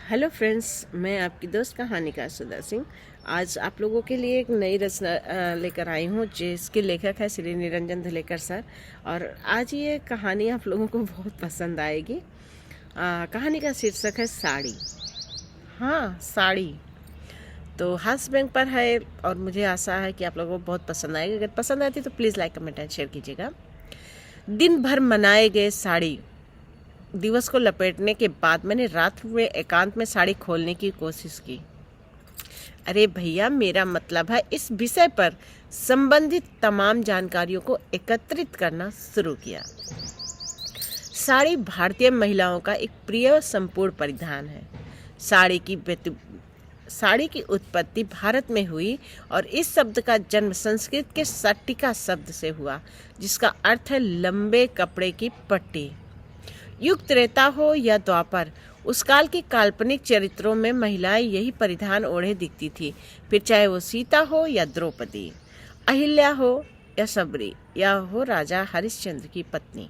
Hello friends, मैं आपकी दोस्त कहानिकार सुधा सिंह आज आप लोगों के लिए एक नई रचना लेकर आई हूँ जिसके लेखक है श्री निरंजन धुलेकर सर। और आज ये कहानी आप लोगों को बहुत पसंद आएगी। कहानी का शीर्षक है साड़ी। हाँ, साड़ी तो हास्य बैंक पर है और मुझे आशा है कि आप लोगों को बहुत पसंद आएगी। अगर पसंद आती तो please like comment and share कीजिएगा। दिन भर मनाए गए साड़ी दिवस को लपेटने के बाद मैंने रात में एकांत में साड़ी खोलने की कोशिश की। अरे भैया, मेरा मतलब है इस विषय पर संबंधित तमाम जानकारियों को एकत्रित करना शुरू किया। साड़ी भारतीय महिलाओं का एक प्रिय और संपूर्ण परिधान है। साड़ी की उत्पत्ति भारत में हुई और इस शब्द का जन्म संस्कृत के सट्टिका शब्द से हुआ, जिसका अर्थ है लंबे कपड़े की पट्टी। युग त्रेता हो या द्वापर, उस काल के काल्पनिक चरित्रों में महिलाएं यही परिधान ओढ़े दिखती थी, फिर चाहे वो सीता हो या द्रौपदी, अहिल्या हो या सबरी, या हो राजा हरिश्चंद्र की पत्नी।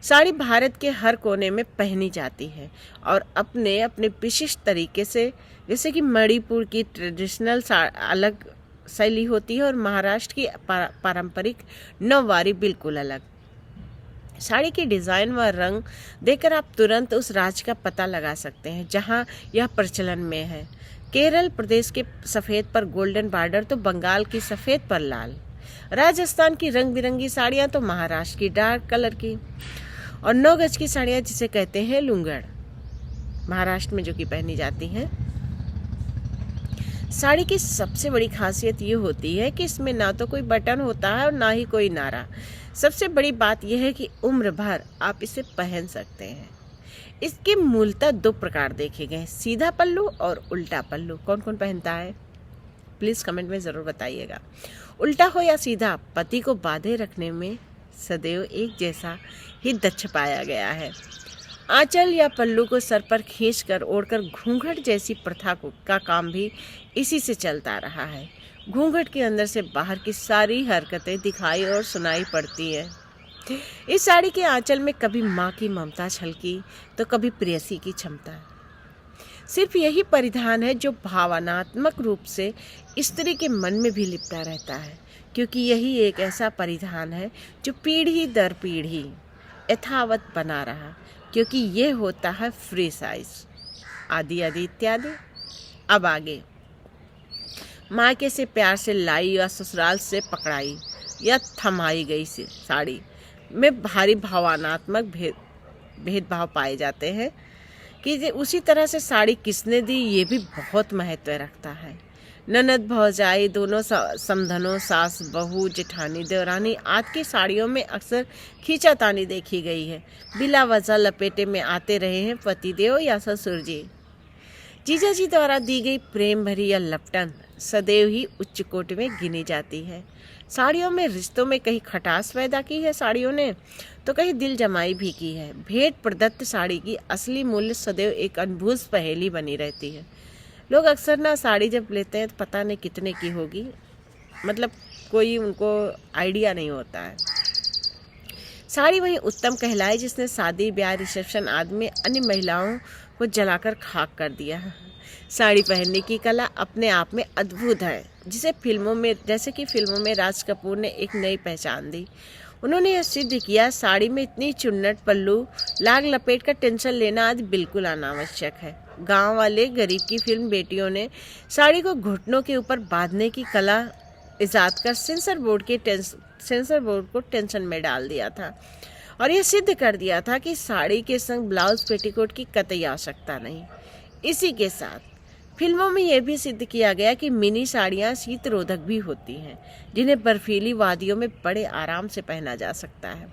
साड़ी भारत के हर कोने में पहनी जाती है और अपने अपने विशिष्ट तरीके से, जैसे कि मणिपुर की ट्रेडिशनल अलग शैली होती है और महाराष्ट्र की पारंपरिक नौवारी बिल्कुल अलग। साड़ी के डिज़ाइन व रंग देखकर आप तुरंत उस राज्य का पता लगा सकते हैं जहां यह प्रचलन में है। केरल प्रदेश के सफ़ेद पर गोल्डन बॉर्डर तो बंगाल की सफ़ेद पर लाल, राजस्थान की रंग बिरंगी साड़ियाँ तो महाराष्ट्र की डार्क कलर की, और 9 गज की साड़ियाँ जिसे कहते हैं लुंगड़, महाराष्ट्र में जो कि पहनी जाती हैं। साड़ी की सबसे बड़ी खासियत ये होती है कि इसमें ना तो कोई बटन होता है और ना ही कोई नारा। सबसे बड़ी बात यह है कि उम्र भर आप इसे पहन सकते हैं। इसके मूलतः 2 प्रकार देखे गए, सीधा पल्लू और उल्टा पल्लू। कौन कौन पहनता है प्लीज़ कमेंट में ज़रूर बताइएगा। उल्टा हो या सीधा, पति को बांधे रखने में सदैव एक जैसा ही दक्ष पाया गया है। आंचल या पल्लू को सर पर खींचकर ओढ़कर घूंघट जैसी प्रथा का काम भी इसी से चलता रहा है। घूंघट के अंदर से बाहर की सारी हरकतें दिखाई और सुनाई पड़ती है। इस साड़ी के आंचल में कभी माँ की ममता छलकी तो कभी प्रेयसी की क्षमता। सिर्फ यही परिधान है जो भावनात्मक रूप से स्त्री के मन में भी लिपटा रहता है, क्योंकि यही एक ऐसा परिधान है जो पीढ़ी दर पीढ़ी यथावत बना रहा, क्योंकि ये होता है फ्री साइज आदि आदि इत्यादि। अब आगे, मायके से प्यार से लाई या ससुराल से पकड़ाई या थमाई गई साड़ी में भारी भावनात्मक भेदभाव पाए जाते हैं कि उसी तरह से साड़ी किसने दी ये भी बहुत महत्व रखता है। ननद भौजाई दोनों समधनों, सास बहू, जेठानी, देवरानी आदि की साड़ियों में अक्सर खींचातानी देखी गई है। बिला वजह लपेटे में आते रहे हैं पतिदेव या ससुर जी। जीजा जी द्वारा दी गई प्रेम भरी या लपटन सदैव ही उच्च कोट में गिनी जाती है। साड़ियों में रिश्तों में कहीं खटास पैदा की है साड़ियों ने, तो कहीं दिल जमाई भी की है। भेंट प्रदत्त साड़ी की असली मूल्य सदैव एक अनबूझ पहेली बनी रहती है। लोग अक्सर ना साड़ी जब लेते हैं तो पता नहीं कितने की होगी, मतलब कोई उनको आइडिया नहीं होता है। साड़ी वही उत्तम कहलाए जिसने शादी ब्याह रिसेप्शन आदि में अन्य महिलाओं को जलाकर खाक कर दिया। साड़ी पहनने की कला अपने आप में अद्भुत है, जिसे जैसे कि फिल्मों में राज कपूर ने एक नई पहचान दी। उन्होंने यह सिद्ध किया साड़ी में इतनी चुन्नट, पल्लू, लाग लपेट का टेंशन लेना आदि बिल्कुल अनावश्यक है। गांव वाले गरीब की फिल्म बेटियों ने साड़ी को घुटनों के ऊपर बांधने की कला इजाद कर सेंसर बोर्ड को टेंशन में डाल दिया था और यह सिद्ध कर दिया था कि साड़ी के संग ब्लाउज पेटीकोट की कतई आवश्यकता नहीं। इसी के साथ फिल्मों में यह भी सिद्ध किया गया कि मिनी साड़ियाँ शीतरोधक भी होती हैं, जिन्हें बर्फीली वादियों में बड़े आराम से पहना जा सकता है।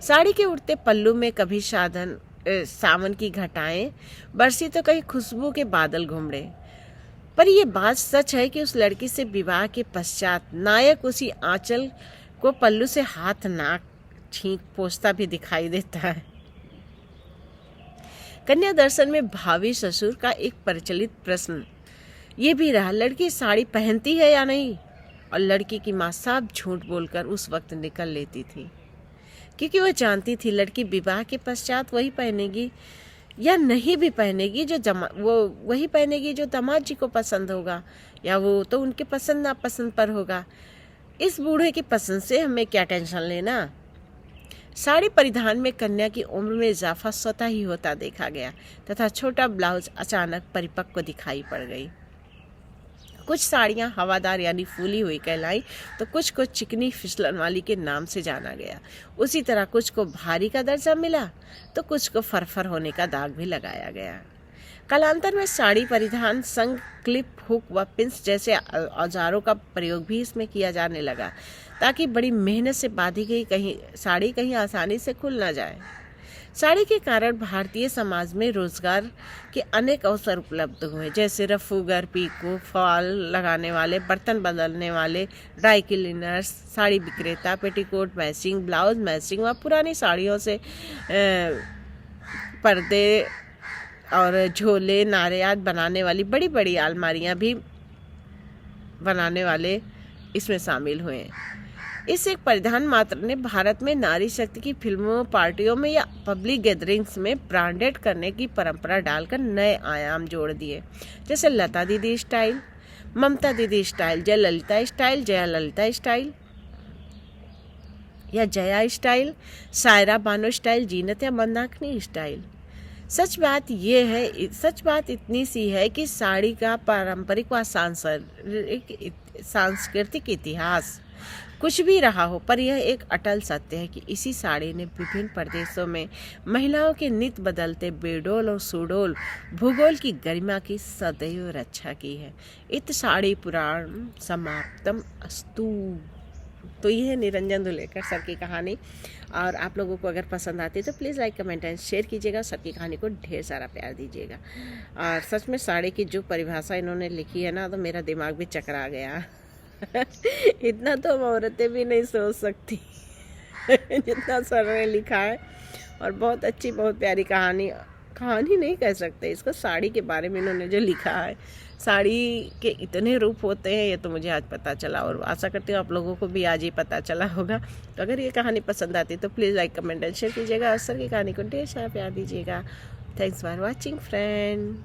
साड़ी के उड़ते पल्लू में कभी सावन की घटाएं बरसी तो कहीं खुशबू के बादल घुमड़े। पर यह बात सच है कि उस लड़की से विवाह के पश्चात नायक उसी आंचल को पल्लू से हाथ नाक छींक पोंछता भी दिखाई देता है। कन्या दर्शन में भावी ससुर का एक प्रचलित प्रश्न ये भी रहा, लड़की साड़ी पहनती है या नहीं, और लड़की की माँ साफ झूठ बोलकर उस वक्त निकल लेती थी, क्योंकि वह जानती थी लड़की विवाह के पश्चात वही पहनेगी या नहीं भी पहनेगी वो वही पहनेगी जो दामाद जी को पसंद होगा, या वो तो उनके पसंद नापसंद पर होगा। इस बूढ़े की पसंद से हमें क्या टेंशन लेना। साड़ी परिधान में कन्या की उम्र में इजाफा स्वतः ही होता देखा गया तथा छोटा ब्लाउज अचानक परिपक्व दिखाई पड़ गई। कुछ साड़ियाँ हवादार यानी फूली हुई कहलाई तो कुछ को चिकनी फिसलन वाली के नाम से जाना गया। उसी तरह कुछ को भारी का दर्जा मिला तो कुछ को फरफर होने का दाग भी लगाया गया। कालांतर में साड़ी परिधान संग क्लिप, हुक व पिंस जैसे औजारों का प्रयोग भी इसमें किया जाने लगा, ताकि बड़ी मेहनत से बांधी गई साड़ी कहीं आसानी से खुल ना जाए। साड़ी के कारण भारतीय समाज में रोजगार के अनेक अवसर उपलब्ध हुए, जैसे रफूगर, पीको, फॉल लगाने वाले, बर्तन बदलने वाले, ड्राई क्लीनर्स, साड़ी विक्रेता, पेटीकोट मैचिंग, ब्लाउज मैचिंग व पुरानी साड़ियों से पर्दे और झोले, नारियात बनाने वाली बड़ी बड़ी अलमारियां भी बनाने वाले इसमें शामिल हुए। इस एक परिधान मात्र ने भारत में नारी शक्ति की फिल्मों, पार्टियों में या पब्लिक गैदरिंग्स में ब्रांडेड करने की परंपरा डालकर नए आयाम जोड़ दिए, जैसे लता दीदी स्टाइल, ममता दीदी स्टाइल, जयललिता स्टाइल, जयाललिता स्टाइल या जया स्टाइल, सायरा बानो स्टाइल, जीनत या मंदाकिनी स्टाइल। सच बात इतनी सी है कि साड़ी का पारंपरिक व सांस्कृतिक इतिहास कुछ भी रहा हो, पर यह एक अटल सत्य है कि इसी साड़ी ने विभिन्न प्रदेशों में महिलाओं के नित्य बदलते बेडोल और सुडोल भूगोल की गरिमा की सदैव रक्षा की है। इत साड़ी पुराण समाप्तम अस्तु। तो ये है निरंजन धुलेकर सर की कहानी, और आप लोगों को अगर पसंद आती है तो please like, comment and share कीजिएगा। सर की कहानी को ढेर सारा प्यार दीजिएगा। और सच में साड़ी की जो परिभाषा इन्होंने लिखी है ना, तो मेरा दिमाग भी चकरा गया। इतना तो हम औरतें भी नहीं सोच सकती जितना सर ने लिखा है। और बहुत अच्छी, बहुत प्यारी कहानी नहीं कह सकते इसको, साड़ी के बारे में इन्होंने जो लिखा है। साड़ी के इतने रूप होते हैं, ये तो मुझे आज पता चला, और आशा करती हूँ आप लोगों को भी आज ही पता चला होगा। तो अगर ये कहानी पसंद आती तो please like, comment and share कीजिएगा। और सर की कहानी को ढेर सारा प्यार दीजिएगा। Thanks for watching friend.